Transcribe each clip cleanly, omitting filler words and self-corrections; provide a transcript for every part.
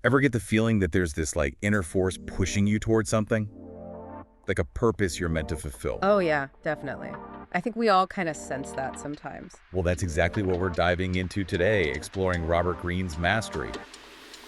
Ever get the feeling that there's this like inner force pushing you towards something? Like a purpose you're meant to fulfill? Oh, yeah, definitely. I think we all kind of sense that sometimes. Well, that's exactly what we're diving into today, exploring Robert Greene's mastery.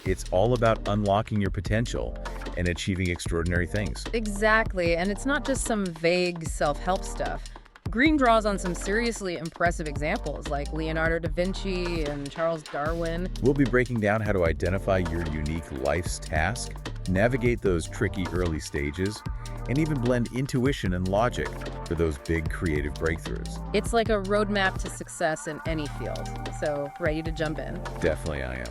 It's all about unlocking your potential and achieving extraordinary things. Exactly, and it's not just some vague self-help stuff. Greene draws on some seriously impressive examples like Leonardo da Vinci and Charles Darwin. We'll be breaking down how to identify your unique life's task, navigate those tricky early stages, and even blend intuition and logic for those big creative breakthroughs. It's like a roadmap to success in any field. So, ready to jump in? Definitely I am.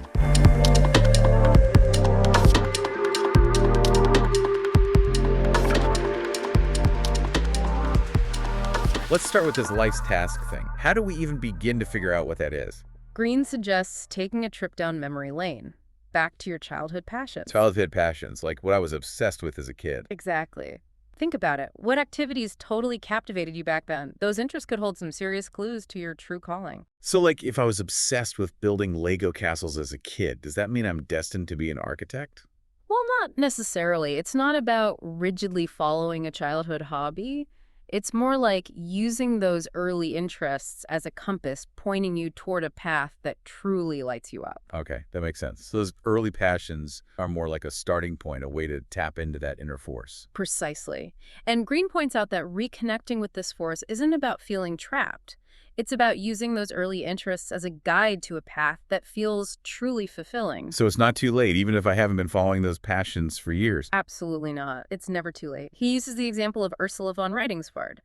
Let's start with this life's task thing. How do we even begin to figure out what that is? Greene suggests taking a trip down memory lane, back to your childhood passions. Childhood passions, like what I was obsessed with as a kid. Exactly. Think about it. What activities totally captivated you back then? Those interests could hold some serious clues to your true calling. So like if I was obsessed with building Lego castles as a kid, does that mean I'm destined to be an architect? Well, not necessarily. It's not about rigidly following a childhood hobby. It's more like using those early interests as a compass pointing you toward a path that truly lights you up. Okay, that makes sense. So those early passions are more like a starting point, a way to tap into that inner force. Precisely. And Greene points out that reconnecting with this force isn't about feeling trapped. It's about using those early interests as a guide to a path that feels truly fulfilling. So it's not too late, even if I haven't been following those passions for years. Absolutely not. It's never too late. He uses the example of Ursula von Ruydingsvard.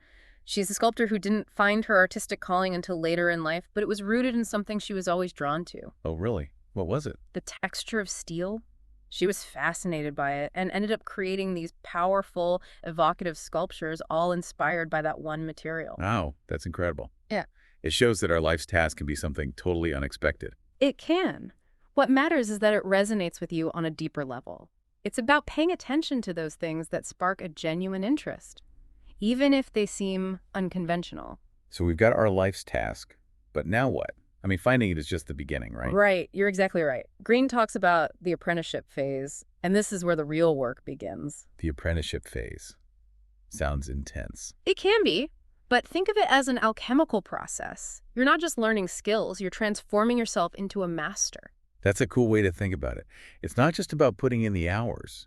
She's a sculptor who didn't find her artistic calling until later in life, but it was rooted in something she was always drawn to. Oh, really? What was it? The texture of steel. She was fascinated by it and ended up creating these powerful, evocative sculptures all inspired by that one material. Wow, that's incredible. Yeah. It shows that our life's task can be something totally unexpected. It can. What matters is that it resonates with you on a deeper level. It's about paying attention to those things that spark a genuine interest, even if they seem unconventional. So we've got our life's task, but now what? I mean, finding it is just the beginning, right? Right, you're exactly right. Greene talks about the apprenticeship phase, and this is where the real work begins. The apprenticeship phase. Sounds intense. It can be, but think of it as an alchemical process. You're not just learning skills, you're transforming yourself into a master. That's a cool way to think about it. It's not just about putting in the hours.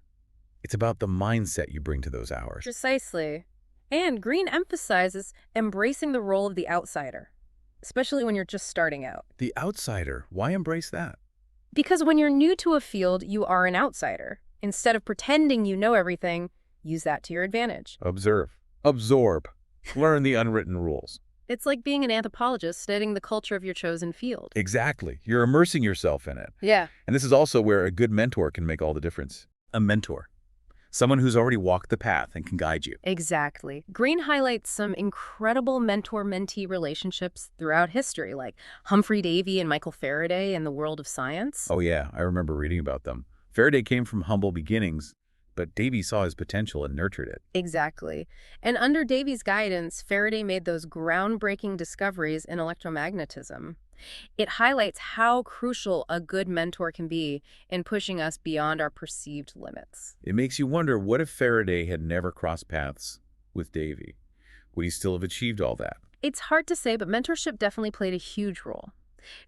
It's about the mindset you bring to those hours. Precisely. And Greene emphasizes embracing the role of the outsider, especially when you're just starting out. The outsider, why embrace that? Because when you're new to a field, you are an outsider. Instead of pretending you know everything, use that to your advantage. Observe. Absorb. Learn the unwritten rules. It's like being an anthropologist studying the culture of your chosen field. Exactly. You're immersing yourself in it. Yeah. And this is also where a good mentor can make all the difference. A mentor. Someone who's already walked the path and can guide you. Exactly. Greene highlights some incredible mentor-mentee relationships throughout history, like Humphrey Davy and Michael Faraday in the world of science. Oh yeah, I remember reading about them. Faraday came from humble beginnings, but Davy saw his potential and nurtured it. Exactly. And under Davy's guidance, Faraday made those groundbreaking discoveries in electromagnetism. It highlights how crucial a good mentor can be in pushing us beyond our perceived limits. It makes you wonder, what if Faraday had never crossed paths with Davy? Would he still have achieved all that? It's hard to say, but mentorship definitely played a huge role.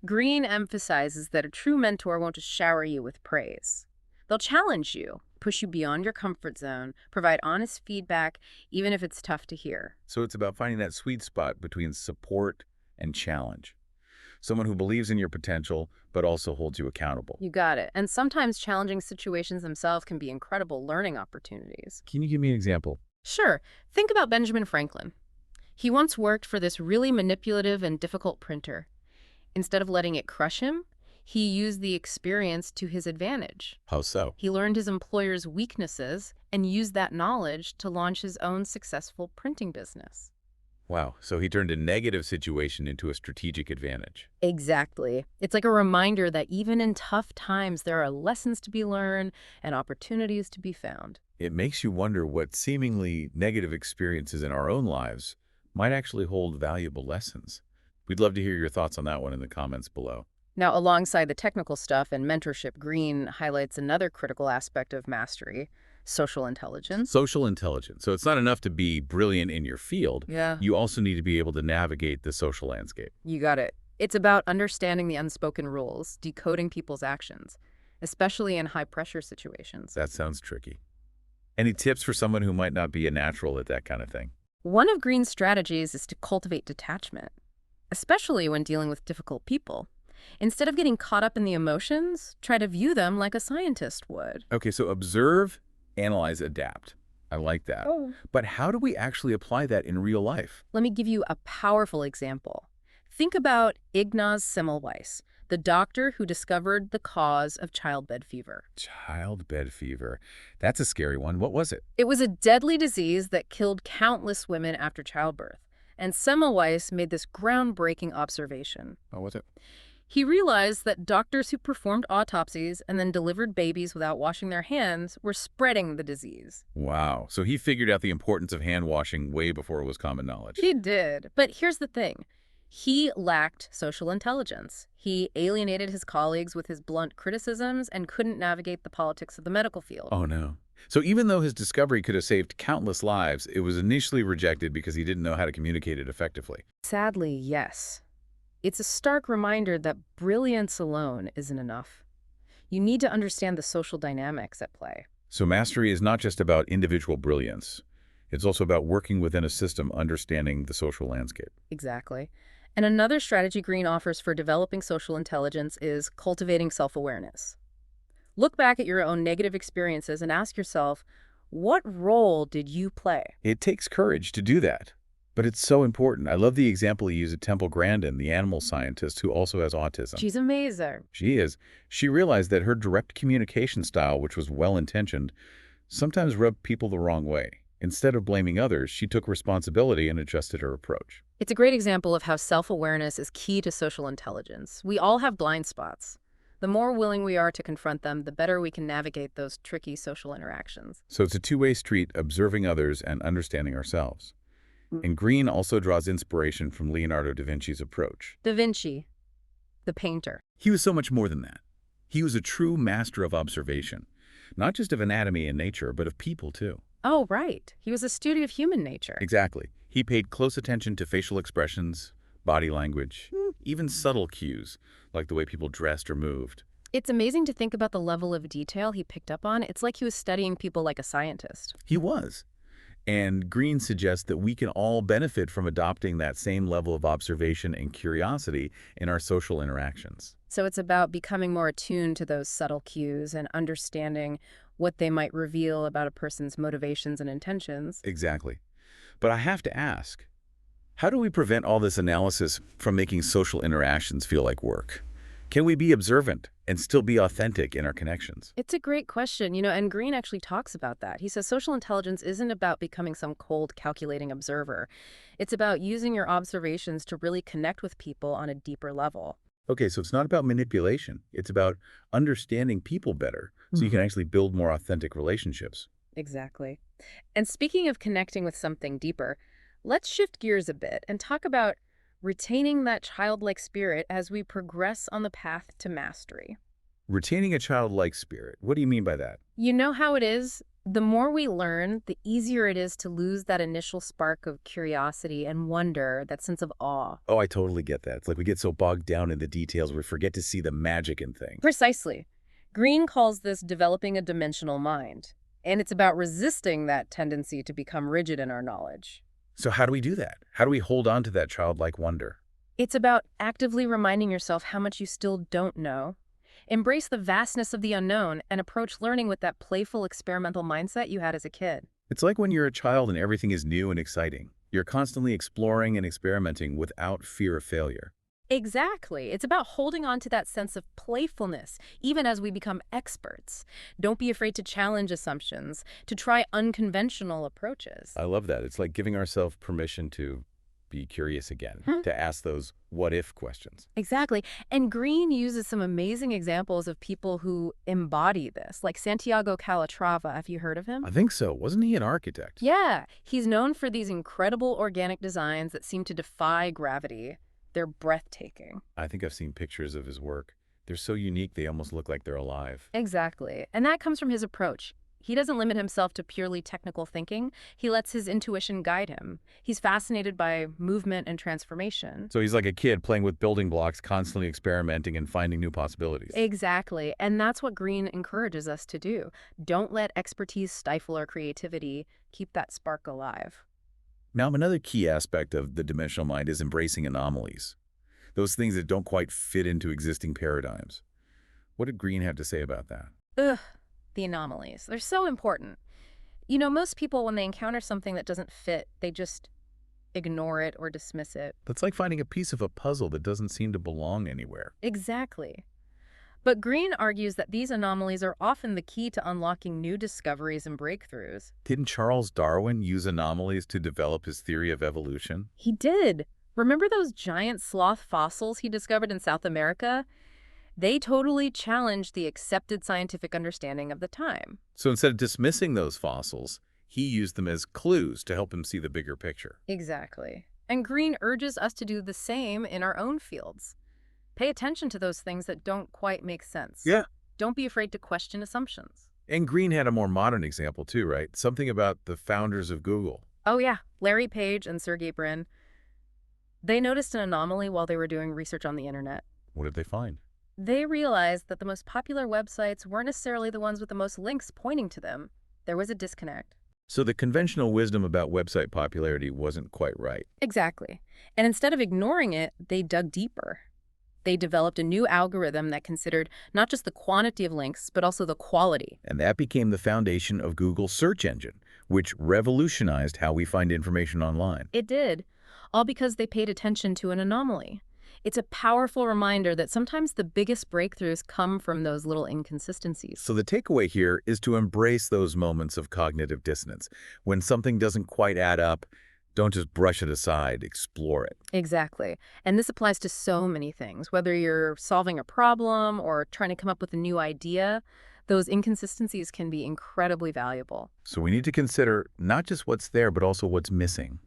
Greene emphasizes that a true mentor won't just shower you with praise. They'll challenge you, push you beyond your comfort zone, provide honest feedback, even if it's tough to hear. So it's about finding that sweet spot between support and challenge. Someone who believes in your potential, but also holds you accountable. You got it. And sometimes challenging situations themselves can be incredible learning opportunities. Can you give me an example? Sure. Think about Benjamin Franklin. He once worked for this really manipulative and difficult printer. Instead of letting it crush him, he used the experience to his advantage. How so? He learned his employer's weaknesses and used that knowledge to launch his own successful printing business. Wow, so he turned a negative situation into a strategic advantage. Exactly. It's like a reminder that even in tough times, there are lessons to be learned and opportunities to be found. It makes you wonder what seemingly negative experiences in our own lives might actually hold valuable lessons. We'd love to hear your thoughts on that one in the comments below. Now, alongside the technical stuff and mentorship, Greene highlights another critical aspect of mastery, social intelligence. Social intelligence. So it's not enough to be brilliant in your field. Yeah. You also need to be able to navigate the social landscape. You got it. It's about understanding the unspoken rules, decoding people's actions, especially in high-pressure situations. That sounds tricky. Any tips for someone who might not be a natural at that kind of thing? One of Greene's strategies is to cultivate detachment, especially when dealing with difficult people. Instead of getting caught up in the emotions, try to view them like a scientist would. Okay, so observe, analyze, adapt. I like that. Oh. But how do we actually apply that in real life? Let me give you a powerful example. Think about Ignaz Semmelweis, the doctor who discovered the cause of childbed fever. Childbed fever. That's a scary one. What was it? It was a deadly disease that killed countless women after childbirth. And Semmelweis made this groundbreaking observation. What was it? He realized that doctors who performed autopsies and then delivered babies without washing their hands were spreading the disease. Wow. So he figured out the importance of hand washing way before it was common knowledge. He did. But here's the thing. He lacked social intelligence. He alienated his colleagues with his blunt criticisms and couldn't navigate the politics of the medical field. Oh, no. So even though his discovery could have saved countless lives, it was initially rejected because he didn't know how to communicate it effectively. Sadly, yes. It's a stark reminder that brilliance alone isn't enough. You need to understand the social dynamics at play. So mastery is not just about individual brilliance. It's also about working within a system, understanding the social landscape. Exactly. And another strategy Greene offers for developing social intelligence is cultivating self-awareness. Look back at your own negative experiences and ask yourself, what role did you play? It takes courage to do that, but it's so important. I love the example you use of Temple Grandin, the animal scientist who also has autism. She's amazing. She is. She realized that her direct communication style, which was well-intentioned, sometimes rubbed people the wrong way. Instead of blaming others, she took responsibility and adjusted her approach. It's a great example of how self-awareness is key to social intelligence. We all have blind spots. The more willing we are to confront them, the better we can navigate those tricky social interactions. So it's a two-way street, observing others and understanding ourselves. And Greene also draws inspiration from Leonardo da Vinci's approach. Da Vinci, the painter. He was so much more than that. He was a true master of observation, not just of anatomy and nature, but of people too. Oh, right. He was a student of human nature. Exactly. He paid close attention to facial expressions, body language, even subtle cues, like the way people dressed or moved. It's amazing to think about the level of detail he picked up on. It's like he was studying people like a scientist. He was. And Greene suggests that we can all benefit from adopting that same level of observation and curiosity in our social interactions. So it's about becoming more attuned to those subtle cues and understanding what they might reveal about a person's motivations and intentions. Exactly. But I have to ask, how do we prevent all this analysis from making social interactions feel like work? Can we be observant and still be authentic in our connections? It's a great question, and Greene actually talks about that. He says social intelligence isn't about becoming some cold, calculating observer. It's about using your observations to really connect with people on a deeper level. Okay, so it's not about manipulation. It's about understanding people better so you can actually build more authentic relationships. Exactly. And speaking of connecting with something deeper, let's shift gears a bit and talk about retaining that childlike spirit as we progress on the path to mastery. Retaining a childlike spirit. What do you mean by that? You know how it is? The more we learn, the easier it is to lose that initial spark of curiosity and wonder, that sense of awe. Oh, I totally get that. It's like we get so bogged down in the details we forget to see the magic in things. Precisely. Greene calls this developing a dimensional mind, and it's about resisting that tendency to become rigid in our knowledge. So how do we do that? How do we hold on to that childlike wonder? It's about actively reminding yourself how much you still don't know. Embrace the vastness of the unknown and approach learning with that playful, experimental mindset you had as a kid. It's like when you're a child and everything is new and exciting. You're constantly exploring and experimenting without fear of failure. Exactly. It's about holding on to that sense of playfulness, even as we become experts. Don't be afraid to challenge assumptions, to try unconventional approaches. I love that. It's like giving ourselves permission to be curious again, to ask those what-if questions. Exactly. And Greene uses some amazing examples of people who embody this, like Santiago Calatrava. Have you heard of him? I think so. Wasn't he an architect? Yeah. He's known for these incredible organic designs that seem to defy gravity. They're breathtaking. I think I've seen pictures of his work. They're so unique, they almost look like they're alive. Exactly. And that comes from his approach. He doesn't limit himself to purely technical thinking. He lets his intuition guide him. He's fascinated by movement and transformation. So he's like a kid playing with building blocks, constantly experimenting and finding new possibilities. Exactly. And that's what Greene encourages us to do. Don't let expertise stifle our creativity. Keep that spark alive. Now, another key aspect of the dimensional mind is embracing anomalies. Those things that don't quite fit into existing paradigms. What did Greene have to say about that? Ugh, the anomalies. They're so important. You know, most people, when they encounter something that doesn't fit, they just ignore it or dismiss it. That's like finding a piece of a puzzle that doesn't seem to belong anywhere. Exactly. But Greene argues that these anomalies are often the key to unlocking new discoveries and breakthroughs. Didn't Charles Darwin use anomalies to develop his theory of evolution? He did. Remember those giant sloth fossils he discovered in South America? They totally challenged the accepted scientific understanding of the time. So instead of dismissing those fossils, he used them as clues to help him see the bigger picture. Exactly. And Greene urges us to do the same in our own fields. Pay attention to those things that don't quite make sense. Yeah. Don't be afraid to question assumptions. And Greene had a more modern example too, right? Something about the founders of Google. Oh yeah, Larry Page and Sergey Brin. They noticed an anomaly while they were doing research on the internet. What did they find? They realized that the most popular websites weren't necessarily the ones with the most links pointing to them. There was a disconnect. So the conventional wisdom about website popularity wasn't quite right. Exactly. And instead of ignoring it, they dug deeper. They developed a new algorithm that considered not just the quantity of links, but also the quality. And that became the foundation of Google's search engine, which revolutionized how we find information online. It did, all because they paid attention to an anomaly. It's a powerful reminder that sometimes the biggest breakthroughs come from those little inconsistencies. So the takeaway here is to embrace those moments of cognitive dissonance. When something doesn't quite add up, don't just brush it aside, explore it. Exactly. And this applies to so many things. Whether you're solving a problem or trying to come up with a new idea, those inconsistencies can be incredibly valuable. So we need to consider not just what's there, but also what's missing,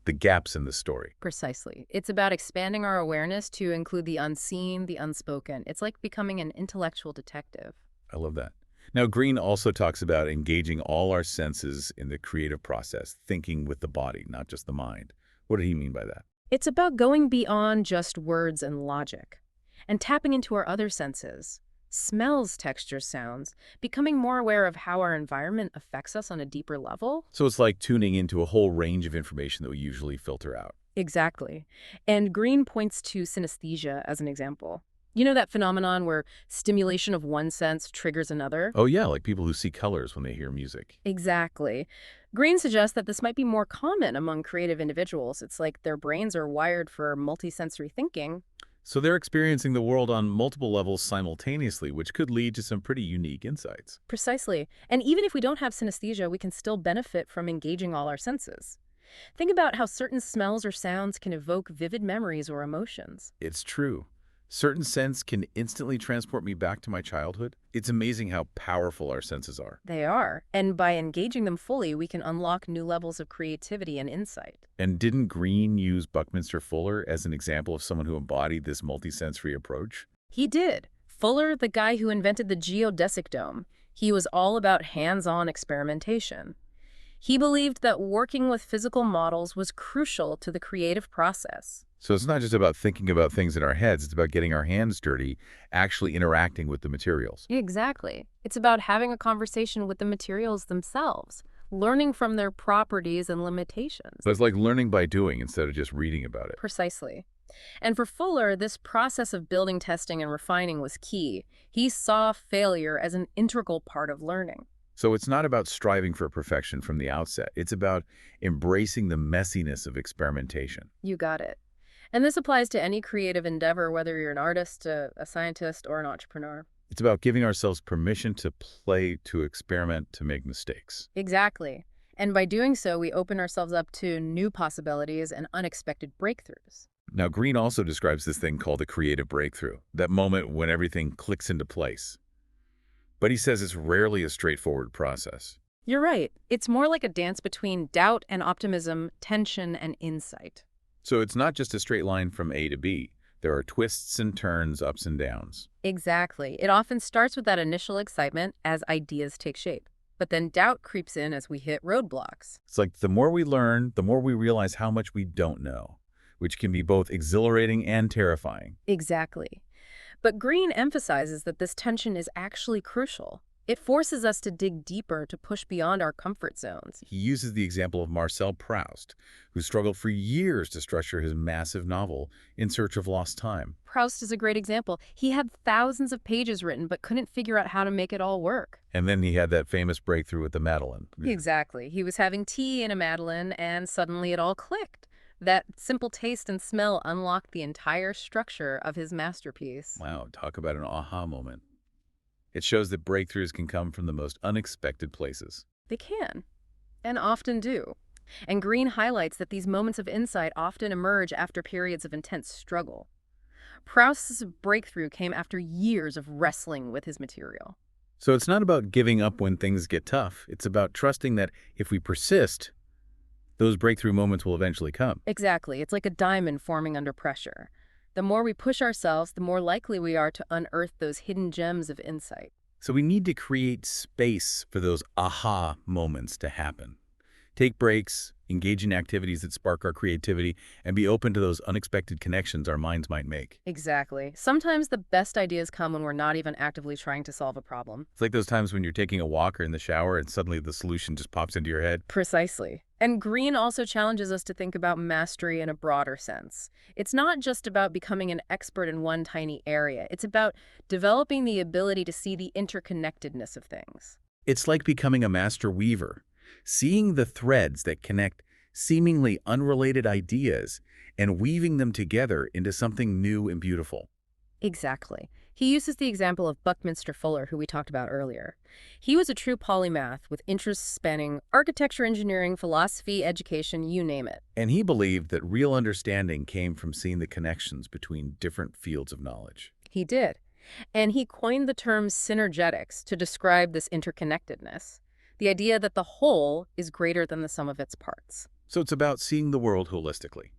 the gaps in the story. Precisely. It's about expanding our awareness to include the unseen, the unspoken. It's like becoming an intellectual detective. I love that. Now, Greene also talks about engaging all our senses in the creative process, thinking with the body, not just the mind. What did he mean by that? It's about going beyond just words and logic and tapping into our other senses. Smells, textures, sounds, becoming more aware of how our environment affects us on a deeper level. So it's like tuning into a whole range of information that we usually filter out. Exactly. And Greene points to synesthesia as an example. You know that phenomenon where stimulation of one sense triggers another? Oh yeah, like people who see colors when they hear music. Exactly. Greene suggests that this might be more common among creative individuals. It's like their brains are wired for multisensory thinking. So they're experiencing the world on multiple levels simultaneously, which could lead to some pretty unique insights. Precisely. And even if we don't have synesthesia, we can still benefit from engaging all our senses. Think about how certain smells or sounds can evoke vivid memories or emotions. It's true. Certain scents can instantly transport me back to my childhood. It's amazing how powerful our senses are. They are. And by engaging them fully, we can unlock new levels of creativity and insight. And didn't Greene use Buckminster Fuller as an example of someone who embodied this multisensory approach? He did. Fuller, the guy who invented the geodesic dome, he was all about hands-on experimentation. He believed that working with physical models was crucial to the creative process. So it's not just about thinking about things in our heads, it's about getting our hands dirty, actually interacting with the materials. Exactly. It's about having a conversation with the materials themselves, learning from their properties and limitations. So it's like learning by doing instead of just reading about it. Precisely. And for Fuller, this process of building, testing, and refining was key. He saw failure as an integral part of learning. So it's not about striving for perfection from the outset. It's about embracing the messiness of experimentation. You got it. And this applies to any creative endeavor, whether you're an artist, a scientist, or an entrepreneur. It's about giving ourselves permission to play, to experiment, to make mistakes. Exactly. And by doing so, we open ourselves up to new possibilities and unexpected breakthroughs. Now, Greene also describes this thing called the creative breakthrough, that moment when everything clicks into place. But he says it's rarely a straightforward process. You're right. It's more like a dance between doubt and optimism, tension and insight. So it's not just a straight line from A to B. There are twists and turns, ups and downs. Exactly. It often starts with that initial excitement as ideas take shape. But then doubt creeps in as we hit roadblocks. It's like the more we learn, the more we realize how much we don't know, which can be both exhilarating and terrifying. Exactly. But Greene emphasizes that this tension is actually crucial. It forces us to dig deeper, to push beyond our comfort zones. He uses the example of Marcel Proust, who struggled for years to structure his massive novel In Search of Lost Time. Proust is a great example. He had thousands of pages written but couldn't figure out how to make it all work. And then he had that famous breakthrough with the Madeleine. Exactly. He was having tea in a Madeleine and suddenly it all clicked. That simple taste and smell unlocked the entire structure of his masterpiece. Wow, talk about an aha moment. It shows that breakthroughs can come from the most unexpected places. They can, and often do. And Greene highlights that these moments of insight often emerge after periods of intense struggle. Proust's breakthrough came after years of wrestling with his material. So it's not about giving up when things get tough. It's about trusting that if we persist, those breakthrough moments will eventually come. Exactly. It's like a diamond forming under pressure. The more we push ourselves, the more likely we are to unearth those hidden gems of insight. So we need to create space for those aha moments to happen. Take breaks, engage in activities that spark our creativity, and be open to those unexpected connections our minds might make. Exactly. Sometimes the best ideas come when we're not even actively trying to solve a problem. It's like those times when you're taking a walk or in the shower and suddenly the solution just pops into your head. Precisely. And Greene also challenges us to think about mastery in a broader sense. It's not just about becoming an expert in one tiny area. It's about developing the ability to see the interconnectedness of things. It's like becoming a master weaver, seeing the threads that connect seemingly unrelated ideas and weaving them together into something new and beautiful. Exactly. He uses the example of Buckminster Fuller, who we talked about earlier. He was a true polymath with interests spanning architecture, engineering, philosophy, education, you name it. And he believed that real understanding came from seeing the connections between different fields of knowledge. He did. And he coined the term synergetics to describe this interconnectedness, the idea that the whole is greater than the sum of its parts. So it's about seeing the world holistically,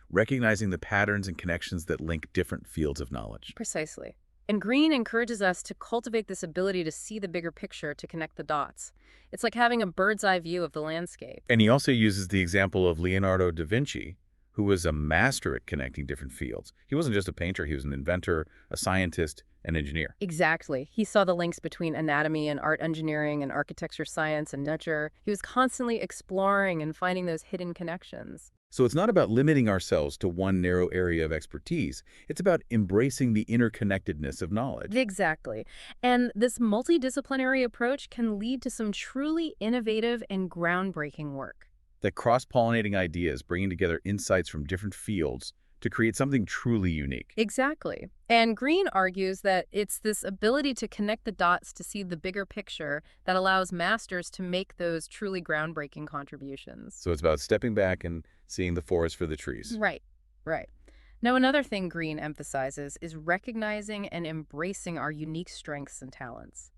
recognizing the patterns and connections that link different fields of knowledge. Precisely. And Greene encourages us to cultivate this ability to see the bigger picture, to connect the dots. It's like having a bird's eye view of the landscape. And he also uses the example of Leonardo da Vinci, who was a master at connecting different fields. He wasn't just a painter, he was an inventor, a scientist, an engineer. Exactly. He saw the links between anatomy and art engineering and architecture science and nature. He was constantly exploring and finding those hidden connections. So it's not about limiting ourselves to one narrow area of expertise. It's about embracing the interconnectedness of knowledge. Exactly. And this multidisciplinary approach can lead to some truly innovative and groundbreaking work. That cross-pollinating ideas, bringing together insights from different fields to create something truly unique. Exactly. And Greene argues that it's this ability to connect the dots to see the bigger picture that allows masters to make those truly groundbreaking contributions. So it's about stepping back and seeing the forest for the trees. Right, right. Now, another thing Greene emphasizes is recognizing and embracing our unique strengths and talents.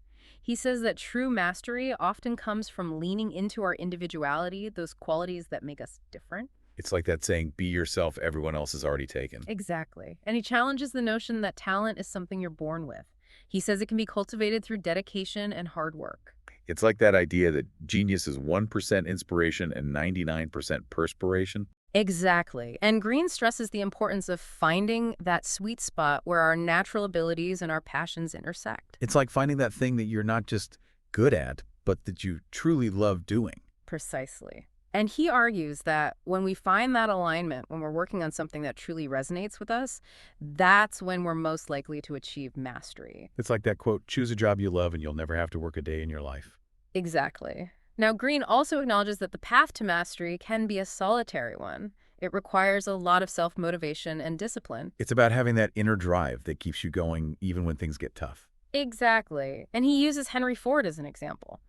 He says that true mastery often comes from leaning into our individuality, those qualities that make us different. It's like that saying, be yourself, everyone else is already taken. Exactly. And he challenges the notion that talent is something you're born with. He says it can be cultivated through dedication and hard work. It's like that idea that genius is 1% inspiration and 99% perspiration. Exactly. And Greene stresses the importance of finding that sweet spot where our natural abilities and our passions intersect. It's like finding that thing that you're not just good at, but that you truly love doing. Precisely. And he argues that when we find that alignment, when we're working on something that truly resonates with us, that's when we're most likely to achieve mastery. It's like that quote, choose a job you love and you'll never have to work a day in your life. Exactly. Now, Greene also acknowledges that the path to mastery can be a solitary one. It requires a lot of self-motivation and discipline. It's about having that inner drive that keeps you going even when things get tough. Exactly. And he uses Henry Ford as an example.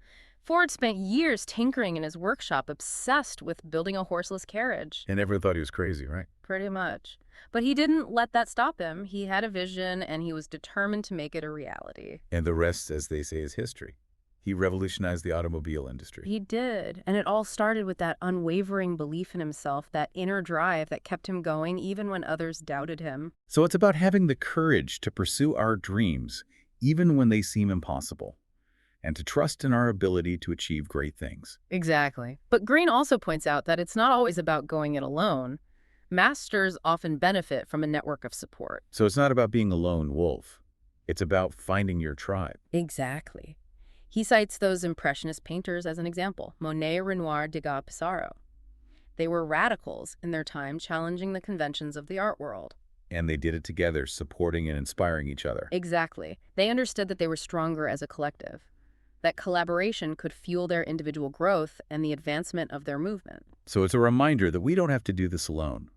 Ford spent years tinkering in his workshop, obsessed with building a horseless carriage. And everyone thought he was crazy, right? Pretty much. But he didn't let that stop him. He had a vision, and he was determined to make it a reality. And the rest, as they say, is history. He revolutionized the automobile industry. He did. And it all started with that unwavering belief in himself, that inner drive that kept him going even when others doubted him. So it's about having the courage to pursue our dreams, even when they seem impossible, and to trust in our ability to achieve great things. Exactly. But Greene also points out that it's not always about going it alone. Masters often benefit from a network of support. So it's not about being a lone wolf. It's about finding your tribe. Exactly. He cites those Impressionist painters as an example, Monet, Renoir, Degas, Pissarro. They were radicals in their time, challenging the conventions of the art world. And they did it together, supporting and inspiring each other. Exactly. They understood that they were stronger as a collective, that collaboration could fuel their individual growth and the advancement of their movement. So it's a reminder that we don't have to do this alone.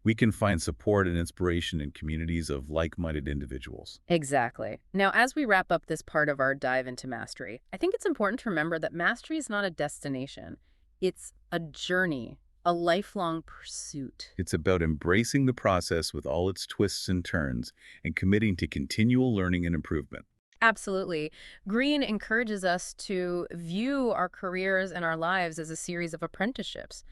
We can find support and inspiration in communities of like-minded individuals. Exactly. Now, as we wrap up this part of our dive into mastery, I think it's important to remember that mastery is not a destination. It's a journey, a lifelong pursuit. It's about embracing the process with all its twists and turns and committing to continual learning and improvement. Absolutely. Greene encourages us to view our careers and our lives as a series of apprenticeships.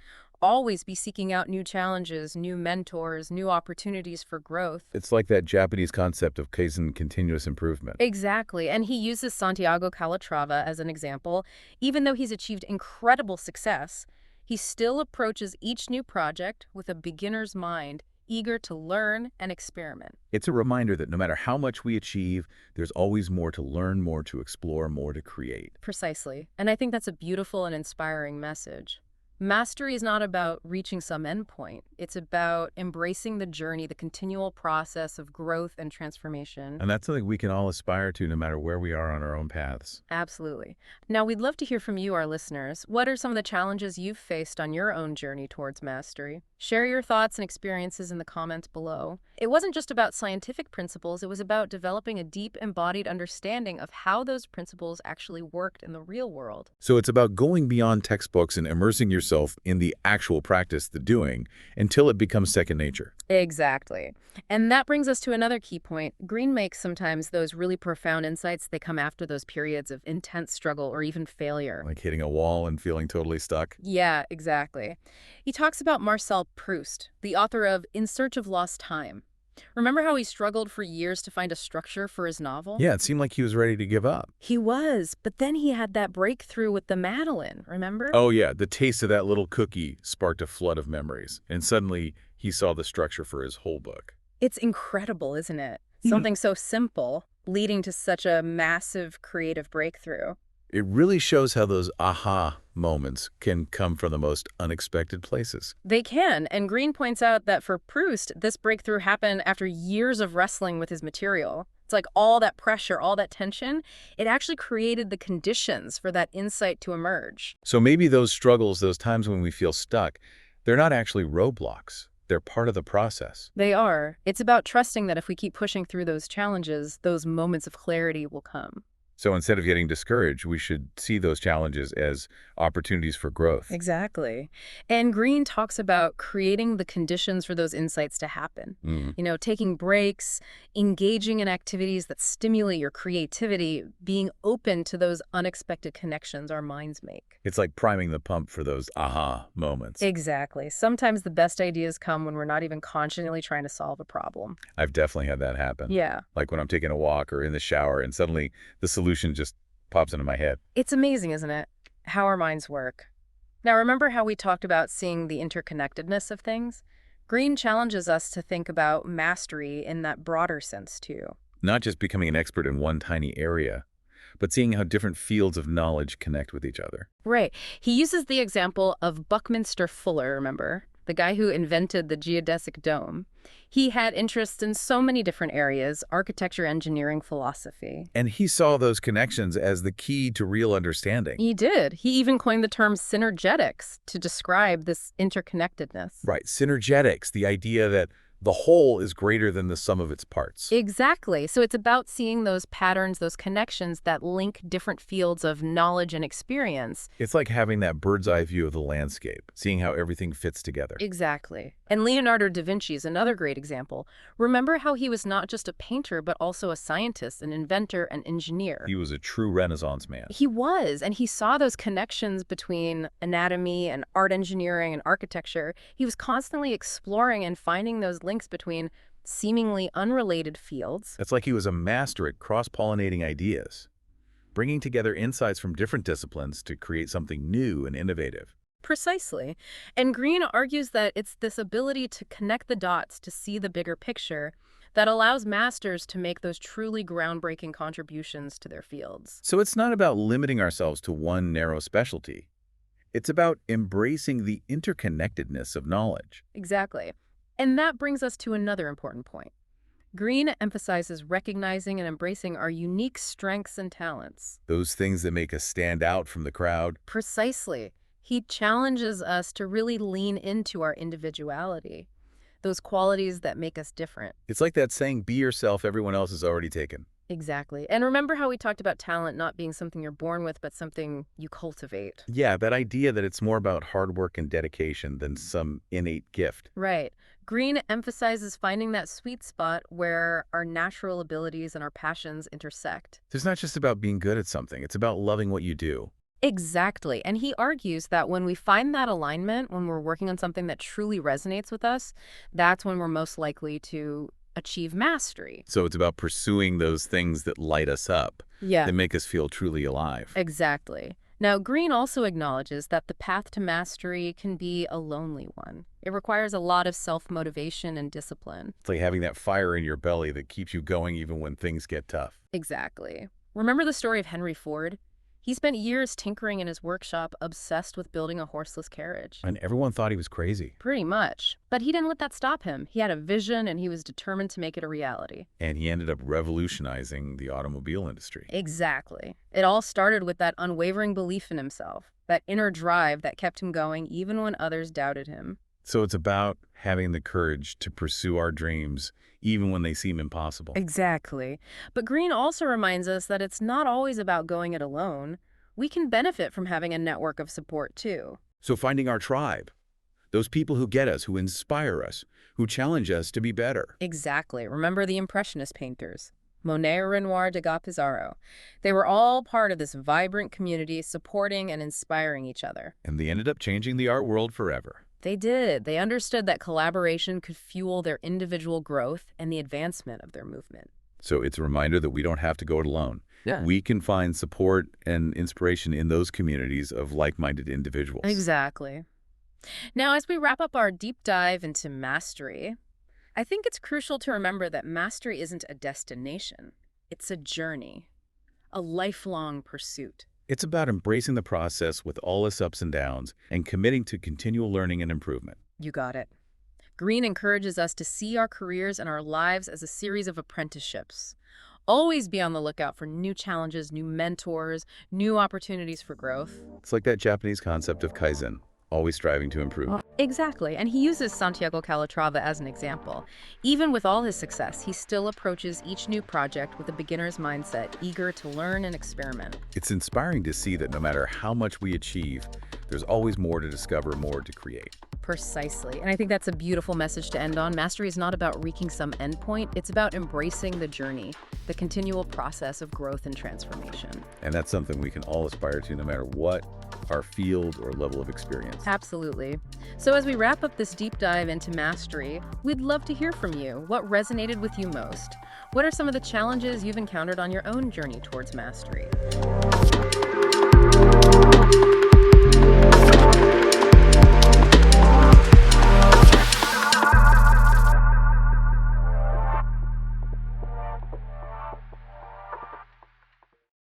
Always be seeking out new challenges, new mentors, new opportunities for growth. It's like that Japanese concept of Kaizen, continuous improvement. Exactly. And he uses Santiago Calatrava as an example. Even though he's achieved incredible success, he still approaches each new project with a beginner's mind, eager to learn and experiment. It's a reminder that no matter how much we achieve, there's always more to learn, more to explore, more to create. Precisely. And I think that's a beautiful and inspiring message. Mastery is not about reaching some endpoint. It's about embracing the journey, the continual process of growth and transformation. And that's something we can all aspire to no matter where we are on our own paths. Absolutely. Now, we'd love to hear from you, our listeners. What are some of the challenges you've faced on your own journey towards mastery? Share your thoughts and experiences in the comments below. It wasn't just about scientific principles, it was about developing a deep, embodied understanding of how those principles actually worked in the real world. So it's about going beyond textbooks and immersing yourself in the actual practice, the doing, until it becomes second nature. Exactly. And that brings us to another key point. Greene makes sometimes those really profound insights, they come after those periods of intense struggle or even failure. Like hitting a wall and feeling totally stuck. Yeah, exactly. He talks about Marcel Proust, the author of In Search of Lost Time. Remember how he struggled for years to find a structure for his novel? Yeah, it seemed like he was ready to give up. He was, but then he had that breakthrough with the Madeleine, remember? Oh yeah, the taste of that little cookie sparked a flood of memories. And suddenly, he saw the structure for his whole book. It's incredible, isn't it? Something so simple leading to such a massive creative breakthrough. It really shows how those aha moments can come from the most unexpected places. They can, and Greene points out that for Proust, this breakthrough happened after years of wrestling with his material. It's like all that pressure, all that tension, it actually created the conditions for that insight to emerge. So maybe those struggles, those times when we feel stuck, they're not actually roadblocks. They're part of the process. They are. It's about trusting that if we keep pushing through those challenges, those moments of clarity will come. So instead of getting discouraged, we should see those challenges as opportunities for growth. Exactly. And Greene talks about creating the conditions for those insights to happen. You know, taking breaks, engaging in activities that stimulate your creativity, being open to those unexpected connections our minds make. It's like priming the pump for those aha moments. Exactly. Sometimes the best ideas come when we're not even consciously trying to solve a problem. I've definitely had that happen. Yeah. Like when I'm taking a walk or in the shower and suddenly the solution just pops into my head. It's amazing, isn't it? How our minds work. Now, remember how we talked about seeing the interconnectedness of things? Greene challenges us to think about mastery in that broader sense, too. Not just becoming an expert in one tiny area, but seeing how different fields of knowledge connect with each other. Right. He uses the example of Buckminster Fuller, remember? The guy who invented the geodesic dome. He had interests in so many different areas: architecture, engineering, philosophy. And he saw those connections as the key to real understanding. He did. He even coined the term synergetics to describe this interconnectedness. Right, synergetics, the idea that The whole is greater than the sum of its parts. Exactly. So it's about seeing those patterns, those connections that link different fields of knowledge and experience. It's like having that bird's eye view of the landscape, seeing how everything fits together. Exactly. And Leonardo da Vinci is another great example. Remember how he was not just a painter, but also a scientist, an inventor, an engineer. He was a true Renaissance man. He was, and he saw those connections between anatomy and art engineering and architecture. He was constantly exploring and finding those links between seemingly unrelated fields. It's like he was a master at cross-pollinating ideas, bringing together insights from different disciplines to create something new and innovative. Precisely. And Greene argues that it's this ability to connect the dots to see the bigger picture that allows masters to make those truly groundbreaking contributions to their fields. So it's not about limiting ourselves to one narrow specialty. It's about embracing the interconnectedness of knowledge. Exactly. And that brings us to another important point. Greene emphasizes recognizing and embracing our unique strengths and talents. Those things that make us stand out from the crowd. Precisely. He challenges us to really lean into our individuality, those qualities that make us different. It's like that saying, be yourself, everyone else is already taken. Exactly. And remember how we talked about talent not being something you're born with, but something you cultivate. Yeah, that idea that it's more about hard work and dedication than some innate gift. Right. Greene emphasizes finding that sweet spot where our natural abilities and our passions intersect. It's not just about being good at something. It's about loving what you do. Exactly. And he argues that when we find that alignment, when we're working on something that truly resonates with us, that's when we're most likely to achieve mastery. So it's about pursuing those things that light us up, Yeah, that make us feel truly alive. exactly. Now, Greene also acknowledges that the path to mastery can be a lonely one. It requires a lot of self-motivation and discipline. It's like having that fire in your belly that keeps you going even when things get tough. Exactly. Remember the story of Henry Ford? He spent years tinkering in his workshop, obsessed with building a horseless carriage. And everyone thought he was crazy. Pretty much. But he didn't let that stop him. He had a vision, and he was determined to make it a reality. And he ended up revolutionizing the automobile industry. Exactly. It all started with that unwavering belief in himself, that inner drive that kept him going even when others doubted him. So it's about having the courage to pursue our dreams even when they seem impossible. Exactly. But Greene also reminds us that it's not always about going it alone. We can benefit from having a network of support, too. So finding our tribe, those people who get us, who inspire us, who challenge us to be better. Exactly. Remember the Impressionist painters, Monet, Renoir, Degas, Pissarro. They were all part of this vibrant community supporting and inspiring each other. And they ended up changing the art world forever. They did. They understood that collaboration could fuel their individual growth and the advancement of their movement. So it's a reminder that we don't have to go it alone. Yeah. We can find support and inspiration in those communities of like-minded individuals. Exactly. Now, as we wrap up our deep dive into mastery, I think it's crucial to remember that mastery isn't a destination. It's a journey, a lifelong pursuit. It's about embracing the process with all its ups and downs and committing to continual learning and improvement. You got it. Greene encourages us to see our careers and our lives as a series of apprenticeships. Always be on the lookout for new challenges, new mentors, new opportunities for growth. It's like that Japanese concept of Kaizen, always striving to improve. Exactly, and he uses Santiago Calatrava as an example. Even with all his success, he still approaches each new project with a beginner's mindset, eager to learn and experiment. It's inspiring to see that no matter how much we achieve, there's always more to discover, more to create. Precisely, and I think that's a beautiful message to end on. Mastery is not about reaching some endpoint. It's about embracing the journey, the continual process of growth and transformation. And that's something we can all aspire to no matter what our field or level of experience. Absolutely. So as we wrap up this deep dive into mastery, we'd love to hear from you. What resonated with you most? What are some of the challenges you've encountered on your own journey towards mastery?